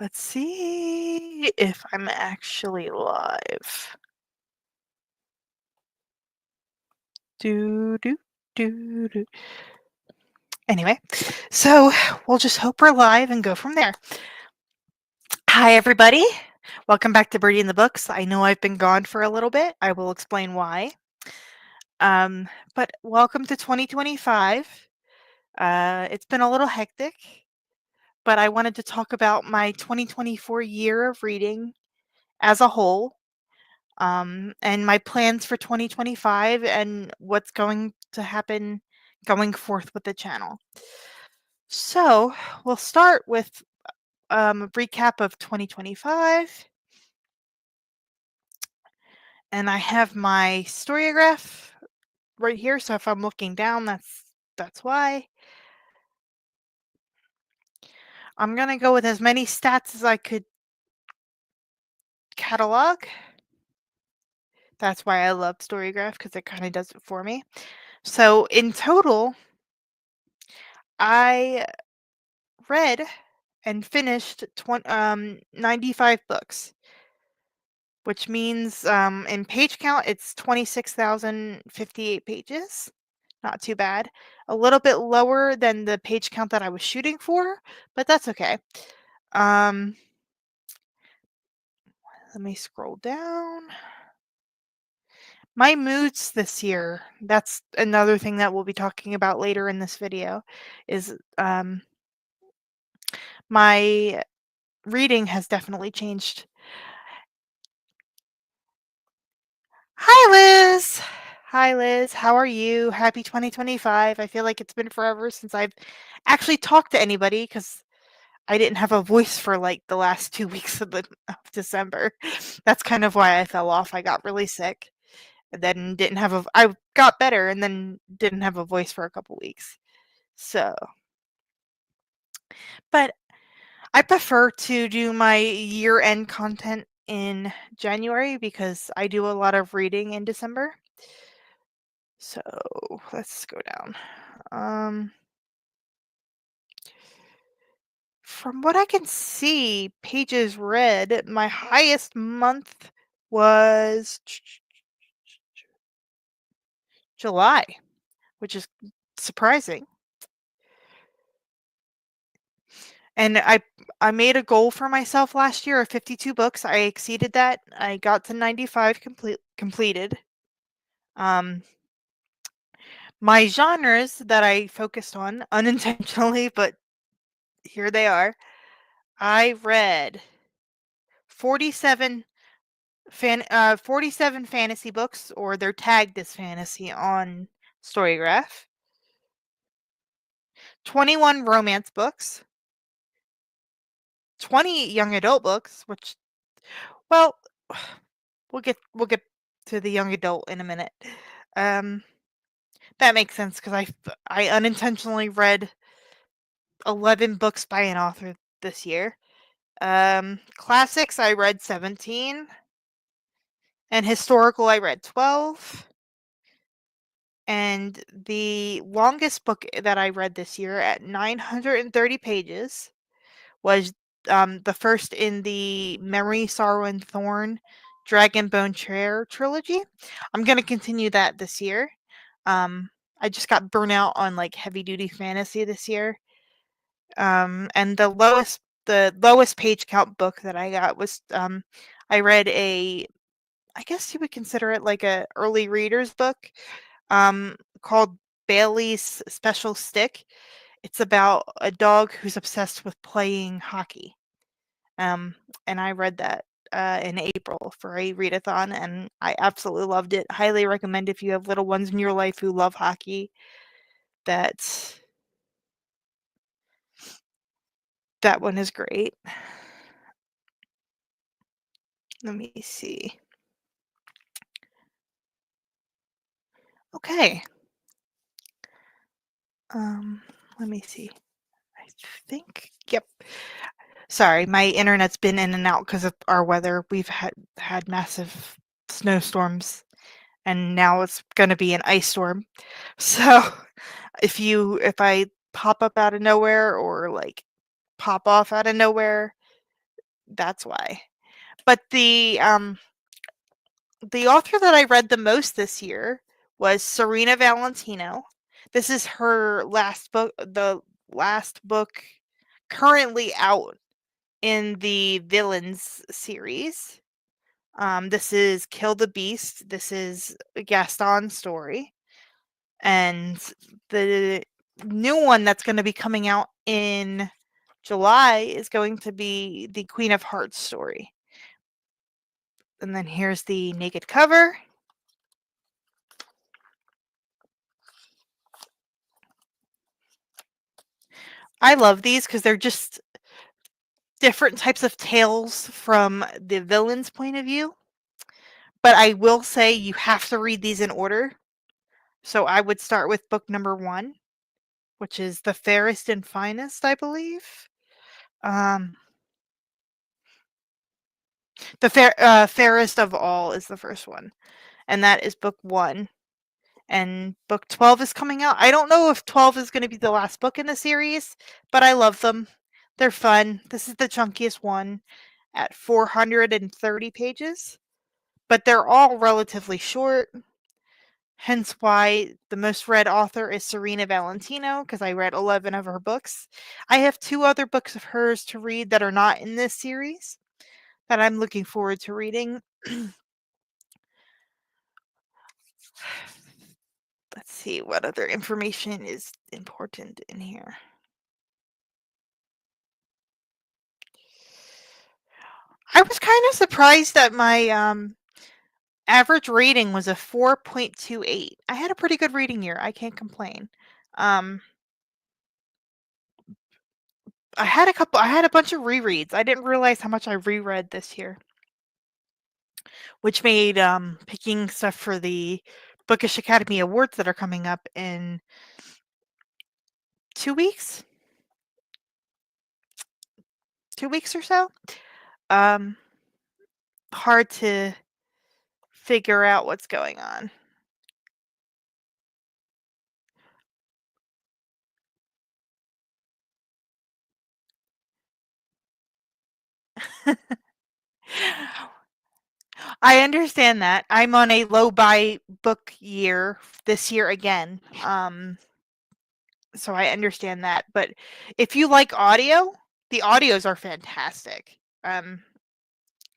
Let's see if I'm actually live. Do, do, do. Anyway, so we'll just hope we're live and go from there. Hi, everybody. Welcome back to Birdie in the Books. I know I've been gone for a little bit. I will explain why. But welcome to 2025. It's been a little hectic, but I wanted to talk about my 2024 year of reading as a whole, and my plans for 2025 and what's going to happen going forth with the channel. So we'll start with a recap of 2025. And I have my Storygraph right here. So if I'm looking down, that's why. I'm going to go with as many stats as I could catalog. That's why I love Storygraph, because it kind of does it for me. So in total, I read and finished 95 books, which means in page count, it's 26,058 pages. Not too bad. A little bit lower than the page count that I was shooting for, but that's okay. Let me scroll down. My moods this year, that's another thing that we'll be talking about later in this video, is my reading has definitely changed. Hi, Liz. Hi, Liz. How are you? Happy 2025. I feel like it's been forever since I've actually talked to anybody because I didn't have a voice for like the last 2 weeks of December. That's kind of why I fell off. I got really sick and then didn't have I got better and then didn't have a voice for a couple weeks. So, but I prefer to do my year-end content in January because I do a lot of reading in December. So let's go down. From what I can see, pages read, my highest month was July, which is surprising. And I made a goal for myself last year of 52 books. I exceeded that. I got to 95 completed. My genres that I focused on unintentionally, but here they are. I read 47 47 fantasy books, or they're tagged as fantasy on Storygraph. 21 romance books. 20 young adult books, which, well, we'll get to the young adult in a minute. That makes sense because I unintentionally read 11 books by an author this year. Classics I read 17, and historical I read 12. And the longest book that I read this year at 930 pages was the first in the Memory, Sorrow, and Thorn Dragonbone Chair trilogy. I'm going to continue that this year. I just got burnt out on like heavy duty fantasy this year. And the lowest page count book that I got was I read I guess you would consider it like a early reader's book called Bailey's Special Stick. It's about a dog who's obsessed with playing hockey. And I read that in April for a readathon, and I absolutely loved it. Highly recommend if you have little ones in your life who love hockey. That one is great. Let me see. Okay. Let me see. I think, yep. Sorry, my internet's been in and out because of our weather. We've had massive snowstorms, and now it's going to be an ice storm. So if I pop up out of nowhere or like pop off out of nowhere, That's why. But the author that I read the most this year was Serena Valentino. This is her last book, the last book currently out in the Villains series. This is Kill the Beast. This is Gaston's story. And the new one that's going to be coming out in July is going to be the Queen of Hearts story. And then here's the naked cover. I love these because they're just different types of tales from the villain's point of view. But I will say you have to read these in order. So I would start with book number 1, which is The Fairest and Finest, I believe. The Fairest of All is the first one, and that is book 1. And book 12 is coming out. I don't know if 12 is going to be the last book in the series, but I love them. They're fun. This is the chunkiest one at 430 pages, but they're all relatively short. Hence why the most read author is Serena Valentino, because I read 11 of her books. I have 2 other books of hers to read that are not in this series that I'm looking forward to reading. Let's see what other information is important in here. I was kind of surprised that my average rating was a 4.28. I had a pretty good reading year. I can't complain. I had a bunch of rereads. I didn't realize how much I reread this year, which made picking stuff for the Bookish Academy Awards that are coming up in 2 weeks. 2 weeks or so. Hard to figure out what's going on. I understand that. I'm on a low buy book year this year again. So I understand that. But if you like audio, the audios are fantastic.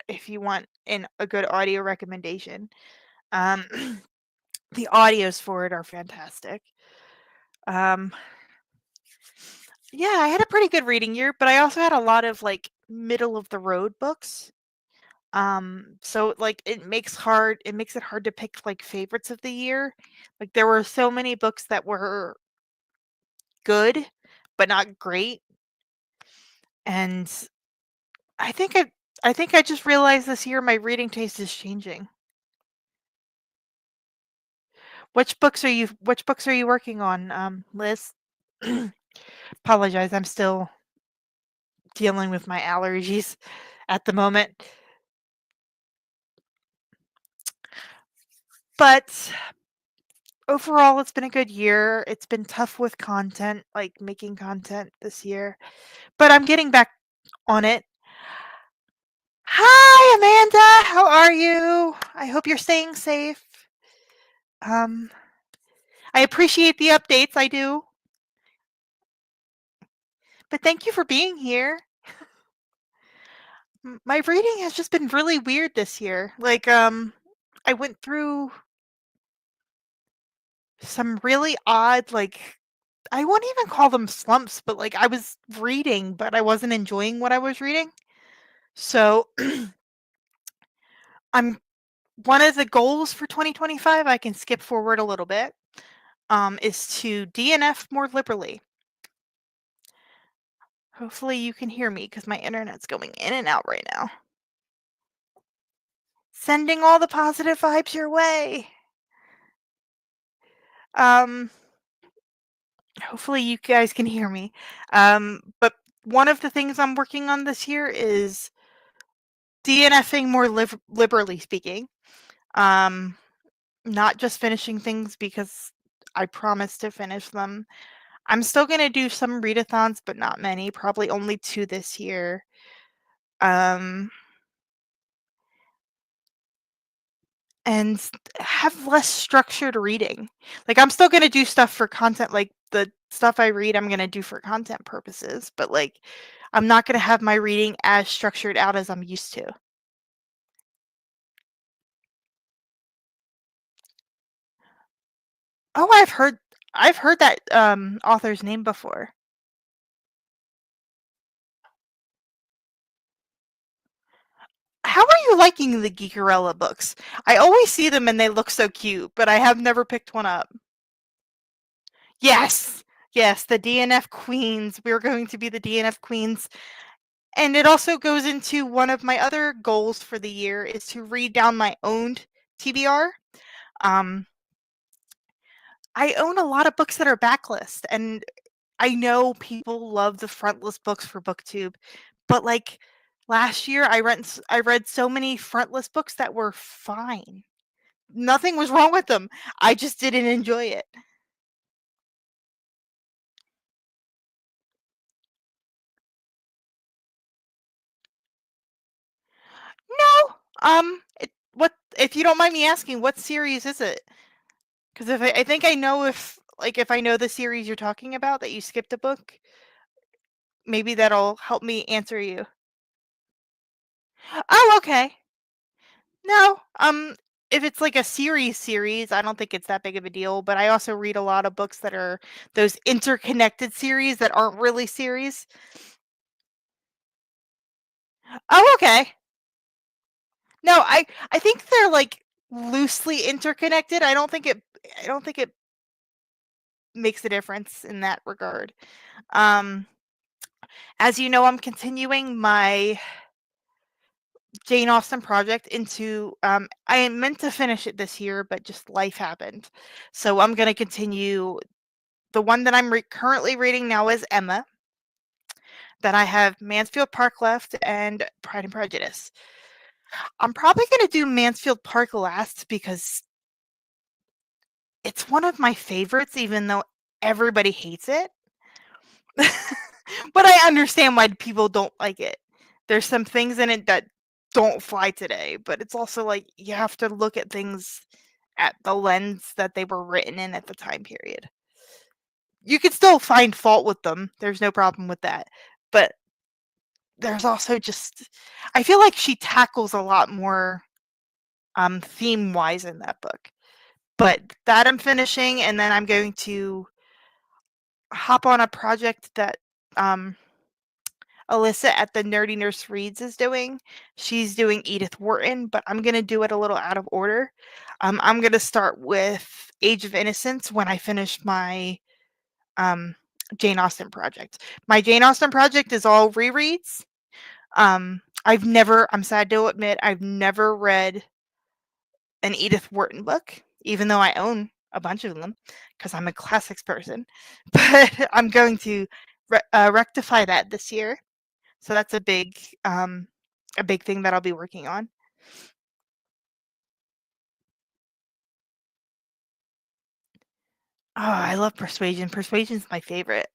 If you want a good audio recommendation, the audios for it are fantastic. Yeah, I had a pretty good reading year, but I also had a lot of like middle of the road books. So like it makes it hard to pick like favorites of the year. Like there were so many books that were good but not great. And I think I just realized this year my reading taste is changing. Which books are you working on, Liz? Apologize, I'm still dealing with my allergies at the moment. But overall, it's been a good year. It's been tough with content, like making content this year, but I'm getting back on it. Hi, Amanda. How are you? I hope you're staying safe. I appreciate the updates. I do. But thank you for being here. My reading has just been really weird this year. Like, I went through some really odd, like, I won't even call them slumps, but like I was reading, but I wasn't enjoying what I was reading. So I'm one of the goals for 2025, I can skip forward a little bit, is to DNF more liberally. Hopefully you can hear me because my internet's going in and out right now. Sending all the positive vibes your way. Hopefully you guys can hear me. But one of the things I'm working on this year is DNFing more liberally speaking. Not just finishing things because I promised to finish them. I'm still going to do some readathons, but not many, probably only 2 this year. um, and have less structured reading. Like, I'm still gonna do stuff for content, like, the stuff I read, I'm gonna do for content purposes, but, like, I'm not gonna have my reading as structured out as I'm used to. Oh, I've heard that, author's name before. How are you liking the Geekerella books? I always see them and they look so cute, but I have never picked one up. Yes! Yes, the DNF queens. We're going to be the DNF queens. And it also goes into one of my other goals for the year is to read down my owned TBR. Um, I own a lot of books that are backlist, and I know people love the frontlist books for BookTube, but like last year, I read so many frontlist books that were fine. Nothing was wrong with them. I just didn't enjoy it. No. What if you don't mind me asking, what series is it? Because if I think I know if I know the series you're talking about that you skipped a book, maybe that'll help me answer you. Oh, okay. No, if it's like a series, I don't think it's that big of a deal, but I also read a lot of books that are those interconnected series that aren't really series. Oh, okay. No, I think they're like loosely interconnected. I don't think it makes a difference in that regard. Um, as you know, I'm continuing my Jane Austen project into I meant to finish it this year, but just life happened. So I'm going to continue. The one that I'm currently reading now is Emma. Then I have Mansfield Park left and Pride and Prejudice. I'm probably going to do Mansfield Park last because it's one of my favorites, even though everybody hates it. But I understand why people don't like it. There's some things in it that don't fly today, but it's also like you have to look at things at the lens that they were written in at the time period. You could still find fault with them. There's no problem with that. But there's also just I feel like she tackles a lot more theme wise in that book. But that I'm finishing and then I'm going to hop on a project that um Alyssa at the Nerdy Nurse Reads is doing. She's doing Edith Wharton, but I'm gonna do it a little out of order. I'm gonna start with Age of Innocence when I finish my um, Jane Austen project. My Jane Austen project is all rereads. I'm sad to admit, I've never read an Edith Wharton book, even though I own a bunch of them because I'm a classics person. But I'm going to rectify that this year. So that's a big thing that I'll be working on. Oh, I love Persuasion. Persuasion's my favorite.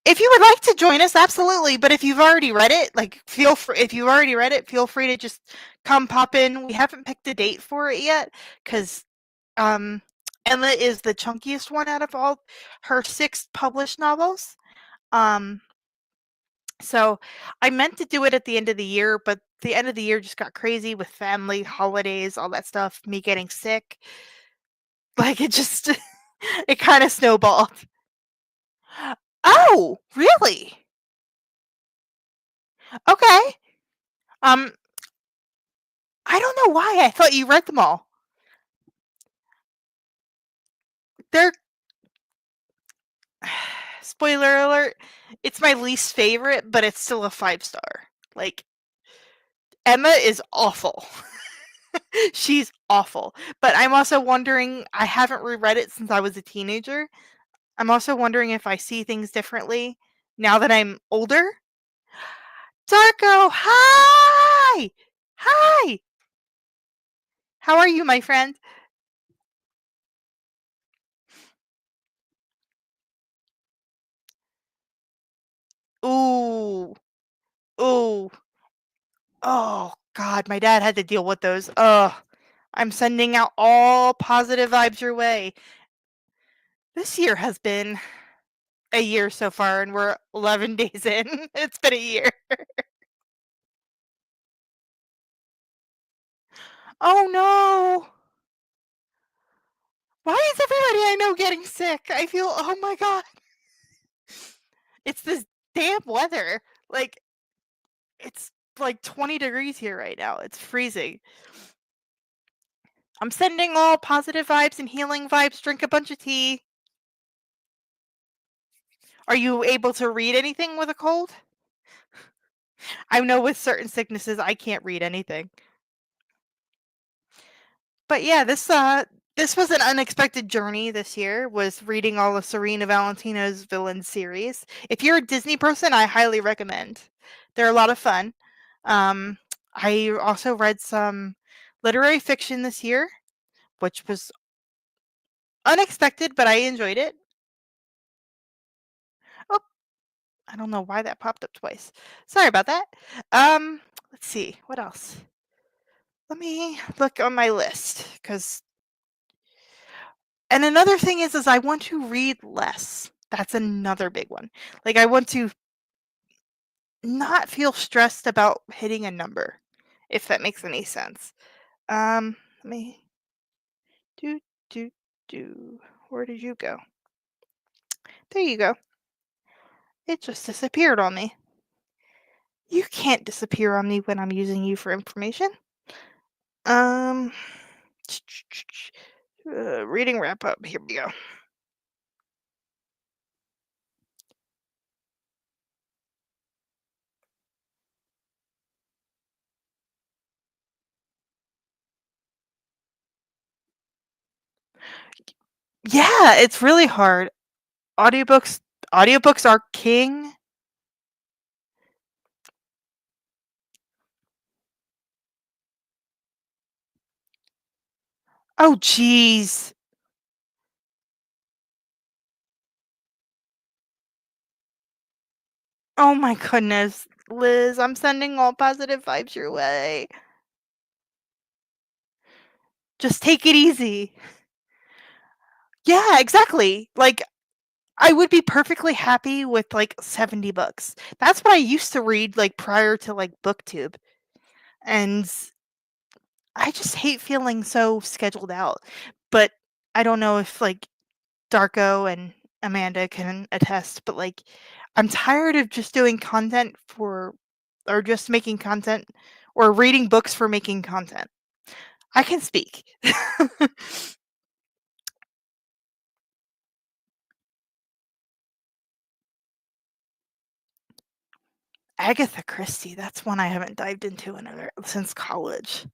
If you would like to join us, absolutely. But if you've already read it, like feel free. If you've already read it, feel free to just come pop in. We haven't picked a date for it yet because um, Emma is the chunkiest one out of all her 6 published novels. Um, so I meant to do it at the end of the year, but the end of the year just got crazy with family, holidays, all that stuff, me getting sick. Like it just it kind of snowballed. Oh, really? Okay. Um, I don't know why I thought you read them all. They're spoiler alert, it's my least favorite, but it's still a 5-star. Like Emma is awful. She's awful. But I'm also wondering, I haven't reread it since I was a teenager. I'm also wondering if I see things differently now that I'm older. Darko, hi! Hi! How are you, my friend? Ooh. Oh god, my dad had to deal with those. Ugh. I'm sending out all positive vibes your way. This year has been a year so far, and we're 11 days in. It's been a year. Oh no! Why is everybody I know getting sick? I feel oh my god. It's this damp weather. Like, it's like 20 degrees here right now. It's freezing. I'm sending all positive vibes and healing vibes. Drink a bunch of tea. Are you able to read anything with a cold? I know with certain sicknesses I can't read anything. But yeah, this was an unexpected journey this year, was reading all of Serena Valentino's villain series. If you're a Disney person, I highly recommend. They're a lot of fun. Um, I also read some literary fiction this year, which was unexpected, but I enjoyed it. Oh, I don't know why that popped up twice. Sorry about that. Let's see, what else? Let me look on my list, because and another thing is I want to read less. That's another big one. Like, I want to not feel stressed about hitting a number, if that makes any sense. Let me do do do. Where did you go? There you go. It just disappeared on me. You can't disappear on me when I'm using you for information. Um, reading wrap up. Here we go. Yeah, it's really hard. Audiobooks audiobooks are king. Oh, jeez. Oh my goodness, Liz, I'm sending all positive vibes your way. Just take it easy. Yeah, exactly. Like, I would be perfectly happy with like 70 books. That's what I used to read like prior to like BookTube. And I just hate feeling so scheduled out. But I don't know if like Darko and Amanda can attest, but like I'm tired of just doing content for or just making content or reading books for making content. I can speak. Agatha Christie, that's one I haven't dived into since college.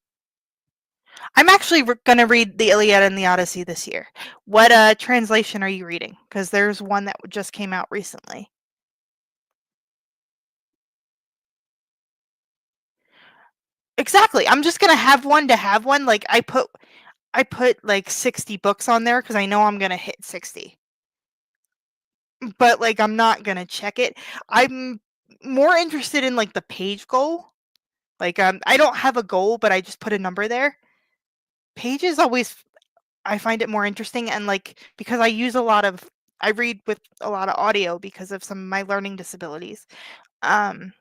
I'm actually gonna read the Iliad and the Odyssey this year. What translation are you reading? Because there's one that just came out recently. Exactly. I'm just gonna have one to have one. Like I put like 60 books on there because I know I'm gonna hit 60. But like I'm not gonna check it. I'm more interested in like the page goal. Like I don't have a goal, but I just put a number there. Pages always I find it more interesting, and like because I read with a lot of audio because of some of my learning disabilities. Um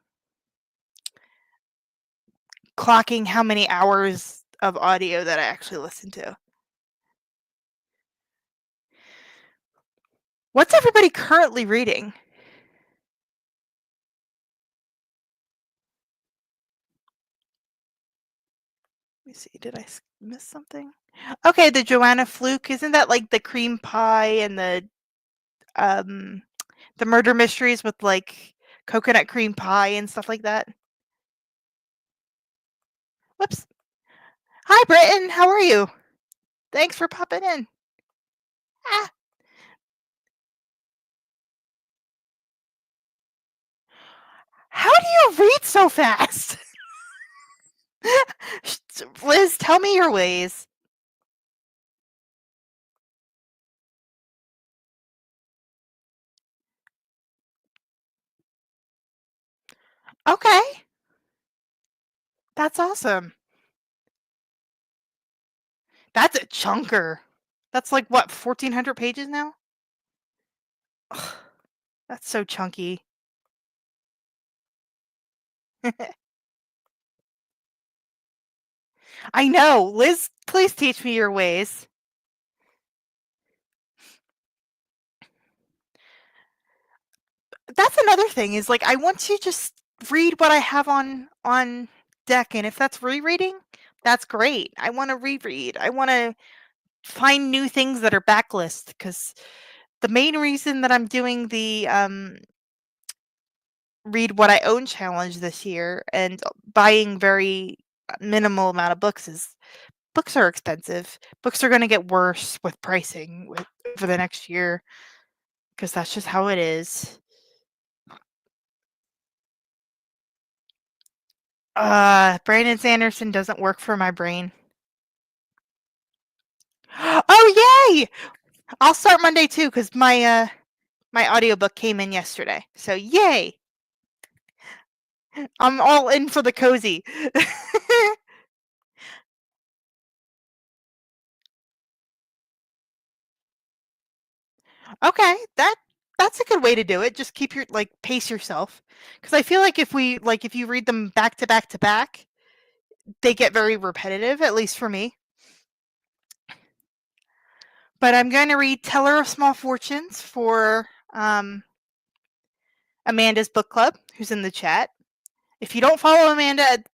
Clocking how many hours of audio that I actually listen to. What's everybody currently reading? Let me see. Did I miss something? Okay, the Joanna Fluke. Isn't that like the cream pie and um the murder mysteries with like coconut cream pie and stuff like that? Whoops. Hi, Britton. How are you? Thanks for popping in. Ah, how do you read so fast? Liz, tell me your ways. Okay. That's awesome. That's a chunker. That's like what, 1,400 pages now? Ugh, that's so chunky. I know. Liz, please teach me your ways. That's another thing is like I want to just read what I have on deck, and if that's rereading, that's great. I want to reread. I want to find new things that are backlist because the main reason that I'm doing the read what I own challenge this year and buying very minimal amount of books is books are expensive. Books are going to get worse with pricing for the next year because that's just how it is. Brandon Sanderson doesn't work for my brain. Oh yay! I'll start Monday too because my audiobook came in yesterday. So yay! I'm all in for the cozy. Okay, that's a good way to do it. Just keep your like pace yourself because I feel like if you read them back to back to back, they get very repetitive. At least for me. But I'm going to read Teller of Small Fortunes for Amanda's book club, who's in the chat. If you don't follow Amanda at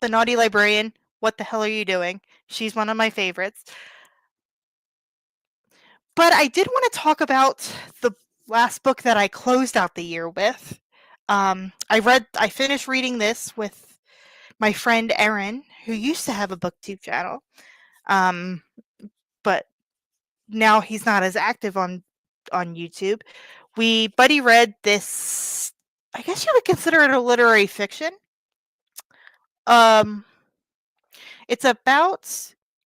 the Naughty Librarian, what the hell are you doing? She's one of my favorites. But I did want to talk about the last book that I closed out the year with. I finished reading this with my friend Erin, who used to have a booktube channel, um, but now he's not as active on YouTube. We buddy read this. I guess you would consider it a literary fiction. Um, it's about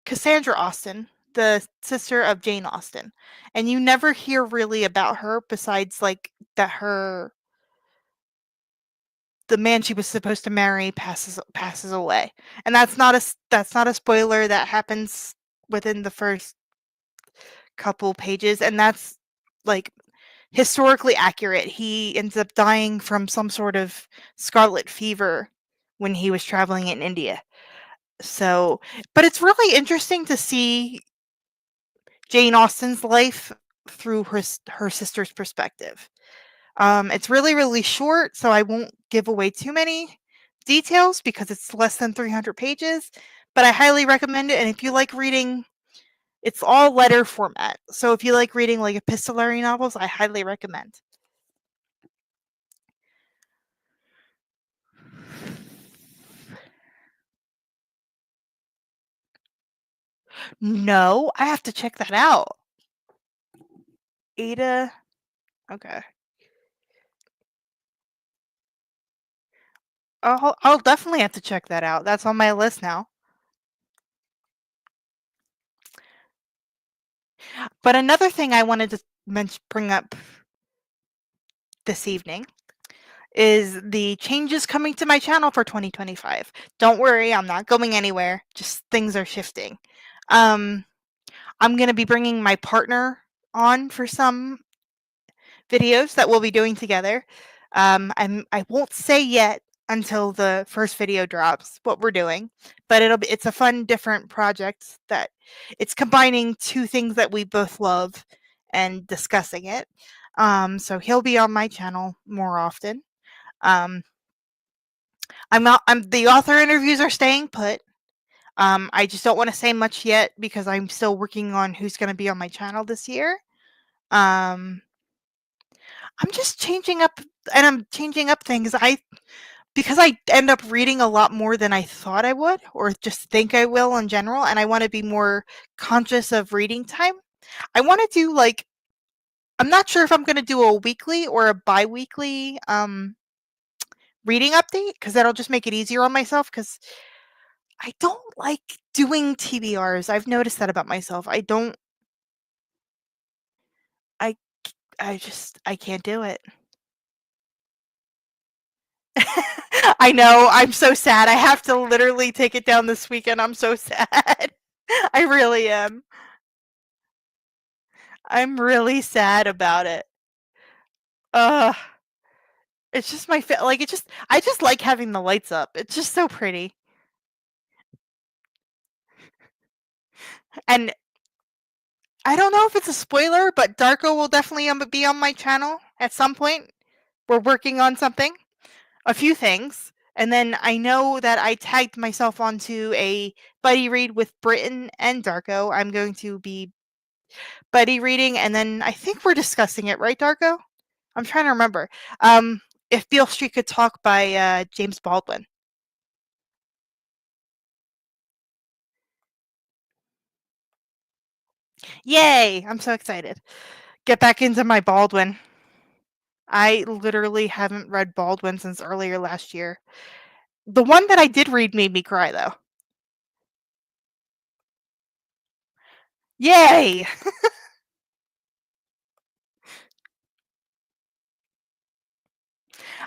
Cassandra Austen, the sister of Jane Austen, and you never hear really about her besides like that her the man she was supposed to marry passes away, and that's not a spoiler. That happens within the first couple pages, and that's like historically accurate. He ends up dying from some sort of scarlet fever when he was traveling in India. So, but it's really interesting to see Jane Austen's life through her sister's perspective. It's really, really short, so I won't give away too many details because it's less than 300 pages, but I highly recommend it. And if you like reading, it's all letter format. So if you like reading like epistolary novels, I highly recommend. No, I have to check that out. Ada, okay. I'll definitely have to check that out. That's on my list now. But another thing I wanted to bring up this evening is the changes coming to my channel for 2025. Don't worry, I'm not going anywhere. Just things are shifting. I'm going to be bringing my partner on for some videos that we'll be doing together. I won't say yet until the first video drops what we're doing, but it's a fun, different project that it's combining two things that we both love and discussing it. So he'll be on my channel more often. Um, I'm the author interviews are staying put. I just don't want to say much yet because I'm still working on who's going to be on my channel this year. Um, I'm just changing up, and I'm changing up things. Because I end up reading a lot more than I thought I would, or just think I will in general, and I want to be more conscious of reading time. I want to do like I'm not sure if I'm going to do a weekly or a bi-weekly reading update because that'll just make it easier on myself because I don't like doing TBRs. I've noticed that about myself. I I just I can't do it. I know. I'm so sad. I have to literally take it down this weekend. I'm so sad. I really am. I'm really sad about it. Ugh. It's just like it just I just like having the lights up. It's just so pretty. And I don't know if it's a spoiler, but Darko will definitely be on my channel at some point. We're working on something, a few things. And then I know that I tagged myself onto a buddy read with Britton and Darko. I'm going to be buddy reading, and then I think we're discussing it, right, Darko? I'm trying to remember. Um, if Beale Street Could Talk by James Baldwin. Yay! I'm so excited. Get back into my Baldwin. I literally haven't read Baldwin since earlier last year. The one that I did read made me cry, though. Yay!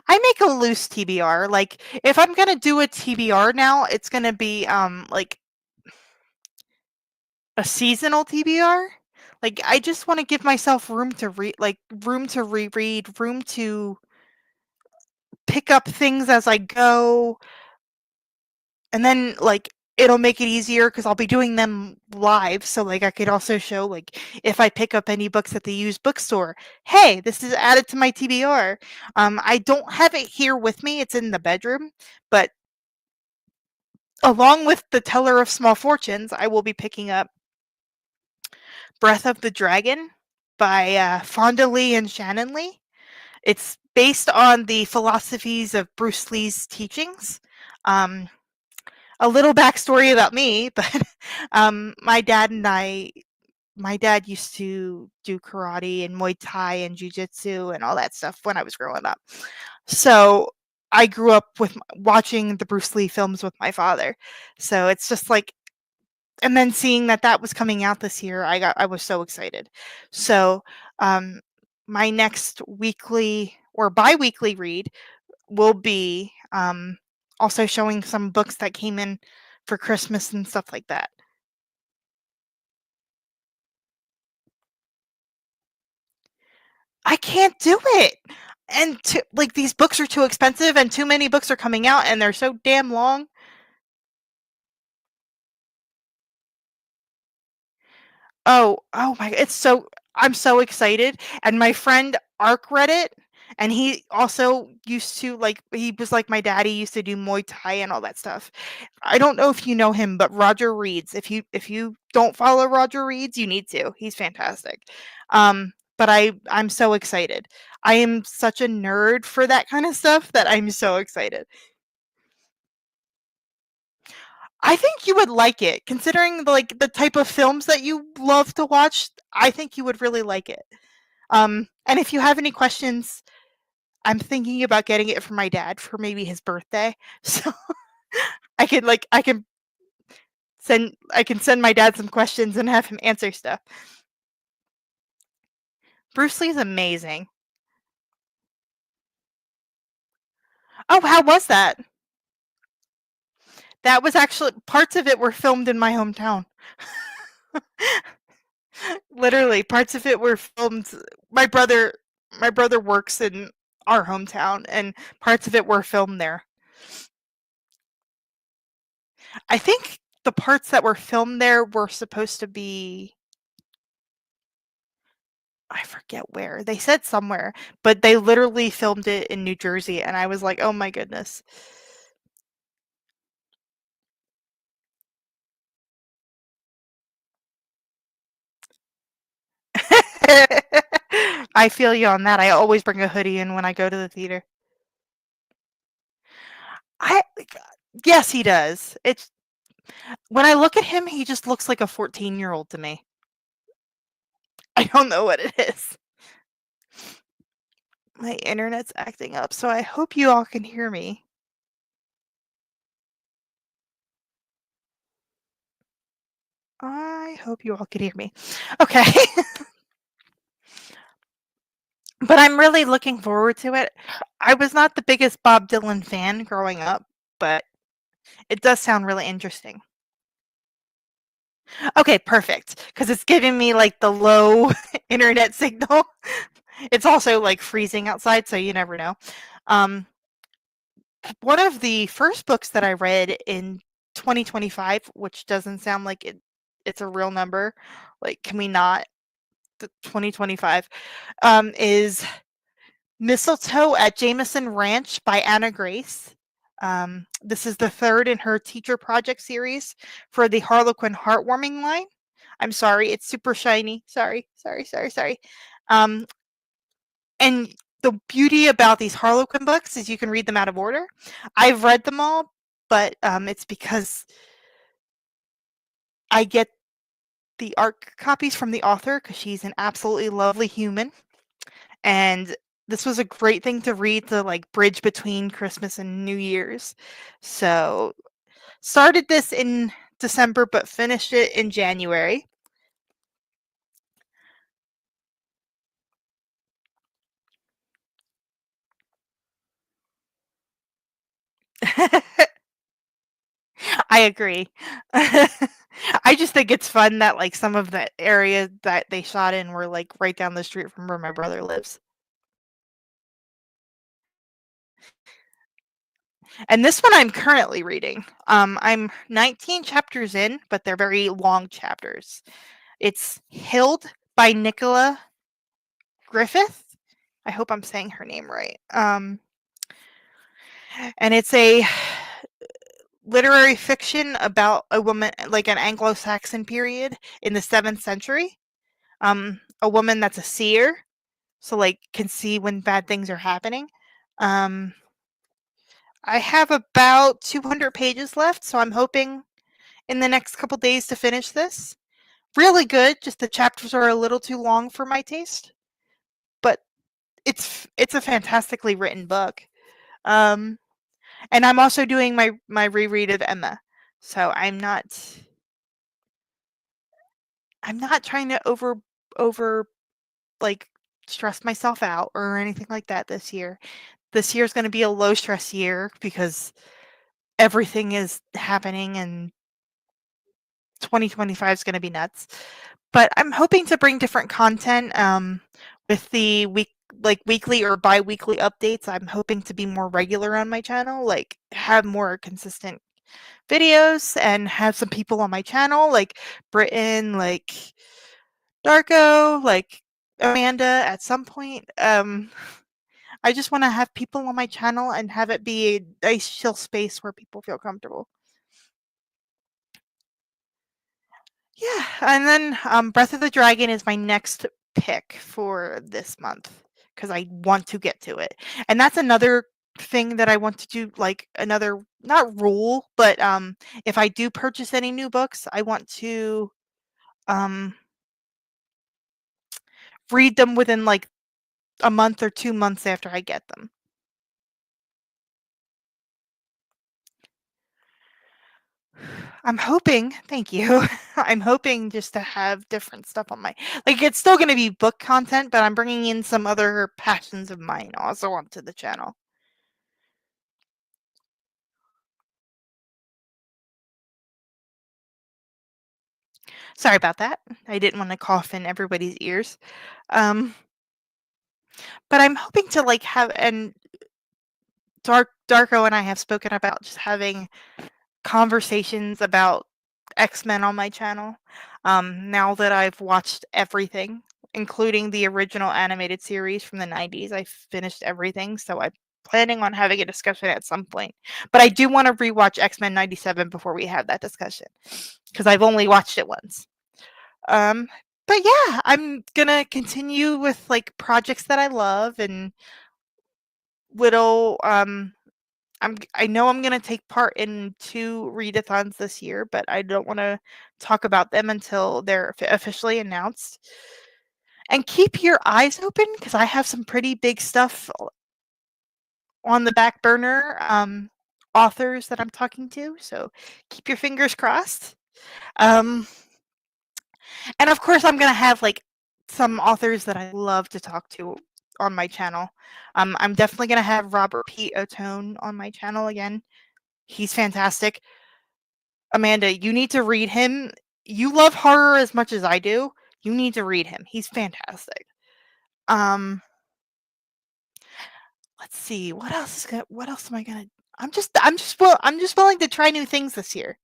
I make a loose TBR. Like, if I'm gonna do a TBR now, it's gonna be like a seasonal TBR. Like, I just want to give myself room to read, like room to reread, room to pick up things as I go, and then like it'll make it easier because I'll be doing them live. So like I could also show like if I pick up any books at the used bookstore, hey, this is added to my TBR. I don't have it here with me; it's in the bedroom, but along with The Teller of Small Fortunes, I will be picking up Breath of the Dragon by Fonda Lee and Shannon Lee. It's based on the philosophies of Bruce Lee's teachings. Um, a little backstory about me, but my dad and my dad used to do karate and Muay Thai and jujitsu and all that stuff when I was growing up. So I grew up with watching the Bruce Lee films with my father. So it's just like, and then seeing that that was coming out this year, I was so excited. So um, my next weekly or bi-weekly read will be also showing some books that came in for Christmas and stuff like that. I can't do it. And like these books are too expensive and too many books are coming out and they're so damn long. Oh my, it's so I'm so excited. And my friend Ark read it, and he also used to like he was like my daddy used to do Muay Thai and all that stuff. I don't know if you know him, but Roger Reads. If you don't follow Roger Reads, you need to. He's fantastic. But I'm so excited. I am such a nerd for that kind of stuff that I'm so excited. I think you would like it, considering like the type of films that you love to watch. I think you would really like it. And if you have any questions, I'm thinking about getting it for my dad for maybe his birthday. So I can send my dad some questions and have him answer stuff. Bruce Lee's amazing. Oh, how was that? That was actually parts of it were filmed in my hometown. Literally, parts of it were filmed. My brother, my brother works in our hometown, and parts of it were filmed there. I think the parts that were filmed there were supposed to be I forget where. They said somewhere, but they literally filmed it in New Jersey, and I was like, "Oh my goodness." I feel you on that. I always bring a hoodie in when I go to the theater. I Yes, he does. It's when I look at him, he just looks like a 14-year-old to me. I don't know what it is. My internet's acting up, so I hope you all can hear me. I hope you all can hear me. Okay. But I'm really looking forward to it. I was not the biggest Bob Dylan fan growing up, but it does sound really interesting. Okay, perfect. Because it's giving me like the low internet signal. It's also like freezing outside, so you never know. Um, one of the first books that I read in 2025, which doesn't sound like it's a real number. Like, can we not? 2025 is Mistletoe at Jameson Ranch by Anna Grace. This is the third in her teacher project series for the Harlequin Heartwarming line. I'm sorry, it's super shiny. Sorry. Um, and the beauty about these Harlequin books is you can read them out of order. I've read them all, but it's because I get the art copies from the author because she's an absolutely lovely human. And this was a great thing to read to like bridge between Christmas and New Year's. So started this in December but finished it in January. I agree. I just think it's fun that like some of the areas that they shot in were like right down the street from where my brother lives. And this one I'm currently reading. I'm 19 chapters in, but they're very long chapters. It's Hild by Nicola Griffith. I hope I'm saying her name right. And it's a literary fiction about a woman, like an Anglo-Saxon period in the 7th century. A woman that's a seer, so like can see when bad things are happening. Um, I have about 200 pages left, so I'm hoping in the next couple days to finish this. Really good, just the chapters are a little too long for my taste, but it's a fantastically written book. Um, and I'm also doing my reread of Emma, so I'm not trying to over like stress myself out or anything like that this year. This year is going to be a low stress year because everything is happening and 2025 is going to be nuts. But I'm hoping to bring different content with the weekly or bi-weekly updates. I'm hoping to be more regular on my channel, like have more consistent videos and have some people on my channel like Britton, like Darko, like Amanda at some point. I just want to have people on my channel and have it be a nice chill space where people feel comfortable. Yeah, and then Breath of the Dragon is my next pick for this month because I want to get to it. And that's another thing that I want to do, like another not rule, but if I do purchase any new books, I want to um read them within like a month or 2 months after I get them. I'm hoping, thank you. I'm hoping just to have different stuff on my like it's still going to be book content, but I'm bringing in some other passions of mine also onto the channel. Sorry about that. I didn't want to cough in everybody's ears. Um, but I'm hoping to like have and Darko and I have spoken about just having conversations about X-Men on my channel. Now that I've watched everything, including the original animated series from the 90s, I finished everything, so I'm planning on having a discussion at some point. But I do want to rewatch X-Men 97 before we have that discussion because I've only watched it once. Um, but yeah, I'm gonna continue with like projects that I love and little I know I'm gonna take part in 2 readathons this year, but I don't wanna talk about them until they're officially announced. And keep your eyes open because I have some pretty big stuff on the back burner, authors that I'm talking to, so keep your fingers crossed. Um, and of course, I'm gonna have, like, some authors that I love to talk to on my channel. I'm definitely gonna have Robert P. Ottone on my channel again. He's fantastic. Amanda, you need to read him. You love horror as much as I do. You need to read him. He's fantastic. Um, let's see. What else am I gonna I'm just willing to try new things this year.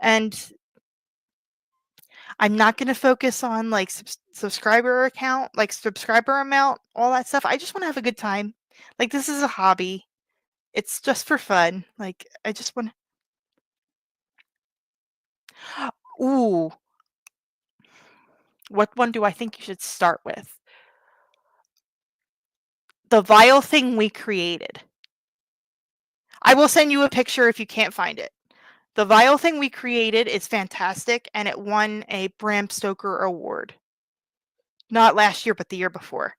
And I'm not gonna focus on like subscriber account, like subscriber amount, all that stuff. I just want to have a good time. Like this is a hobby. It's just for fun. Like I just want. Ooh, what one do I think you should start with? The vile thing we created. I will send you a picture if you can't find it. The vile thing we created is fantastic, and it won a Bram Stoker award. Not last year, but the year before.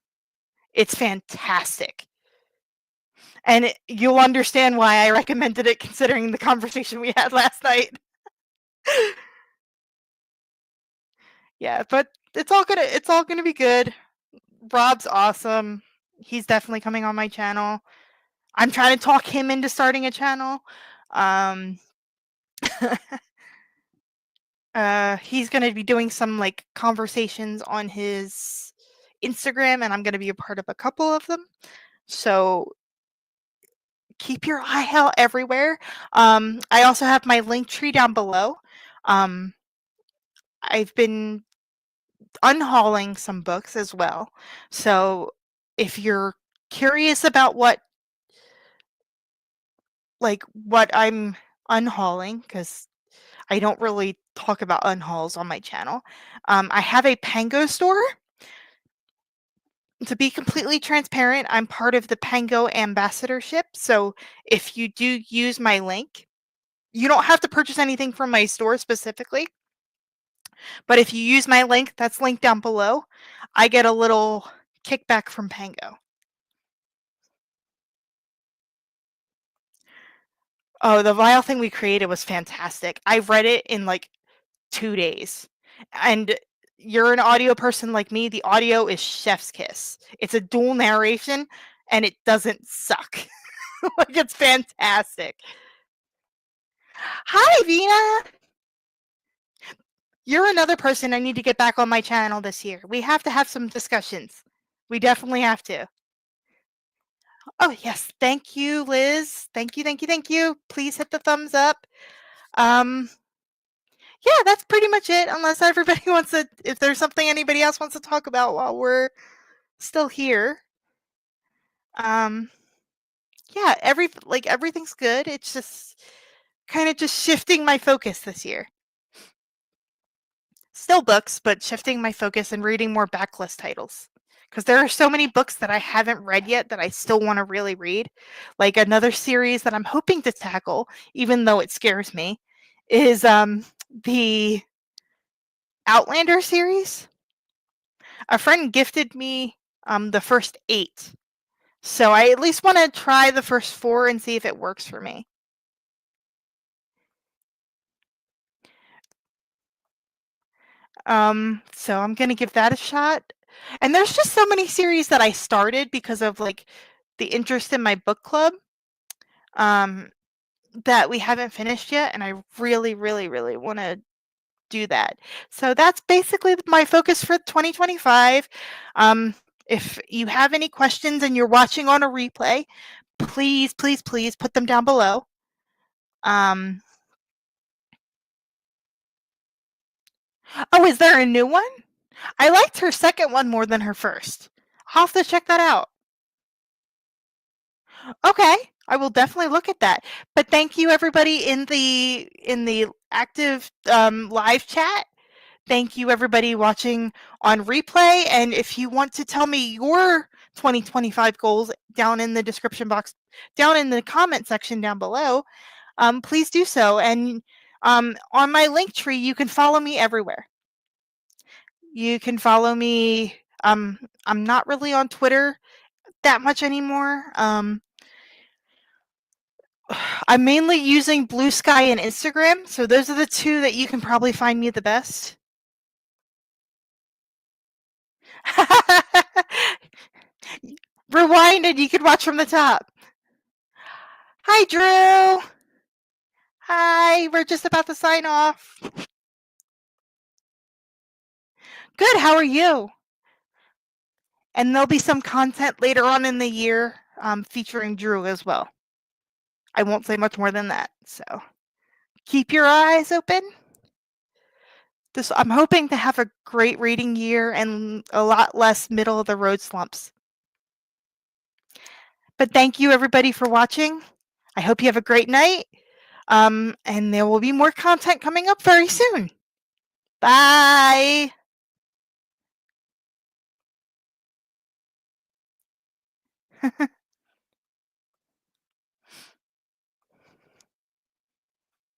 It's fantastic. And you'll understand why I recommended it considering the conversation we had last night. Yeah, but it's all gonna be good. Rob's awesome. He's definitely coming on my channel. I'm trying to talk him into starting a channel. He's gonna be doing some like conversations on his Instagram, and I'm gonna be a part of a couple of them. So keep your eye out everywhere. I also have my link tree down below. I've been unhauling some books as well. So if you're curious about what I'm unhauling, because I don't really talk about unhauls on my channel, I have a Pango store. To be completely transparent, I'm part of the Pango ambassadorship. So if you do use my link, you don't have to purchase anything from my store specifically. But if you use my link, that's linked down below, I get a little kickback from Pango. Oh, the vile thing we created was fantastic. I read it in like 2 days. And you're an audio person like me, the audio is chef's kiss. It's a dual narration and it doesn't suck. Like it's fantastic. Hi, Vina. You're another person I need to get back on my channel this year. We have to have some discussions. We definitely have to. Oh, yes. Thank you, Liz. Thank you, thank you, thank you. Please hit the thumbs up. Yeah, that's pretty much it. Unless everybody wants to, if there's something anybody else wants to talk about while we're still here. Yeah, everything's good. It's just kind of just shifting my focus this year. Still books, but shifting my focus and reading more backlist titles. Because there are so many books that I haven't read yet that I still want to really read. Like another series that I'm hoping to tackle, even though it scares me, is the Outlander series. A friend gifted me the first 8. So I at least want to try the first 4 and see if it works for me. So I'm gonna give that a shot. And there's just so many series that I started because of like the interest in my book club that we haven't finished yet, and I really, really, really want to do that. So that's basically my focus for 2025. If you have any questions and you're watching on a replay, please, please, please put them down below. Oh, is there a new one? I liked her second one more than her first. I'll have to check that out. Okay, I will definitely look at that. But thank you everybody in the active live chat. Thank you everybody watching on replay. And if you want to tell me your 2025 goals down in the description box, down in the comment section down below, please do so. And on my link tree, you can follow me everywhere. You can follow me. I'm not really on Twitter that much anymore. I'm mainly using Blue Sky and Instagram, so those are the 2 that you can probably find me the best. Rewind and you can watch from the top. Hi, Drew. Hi, we're just about to sign off. Good, how are you? And there'll be some content later on in the year featuring Drew as well. I won't say much more than that, so keep your eyes open. I'm hoping to have a great reading year and a lot less middle of the road slumps. But thank you everybody for watching. I hope you have a great night. And there will be more content coming up very soon. Bye.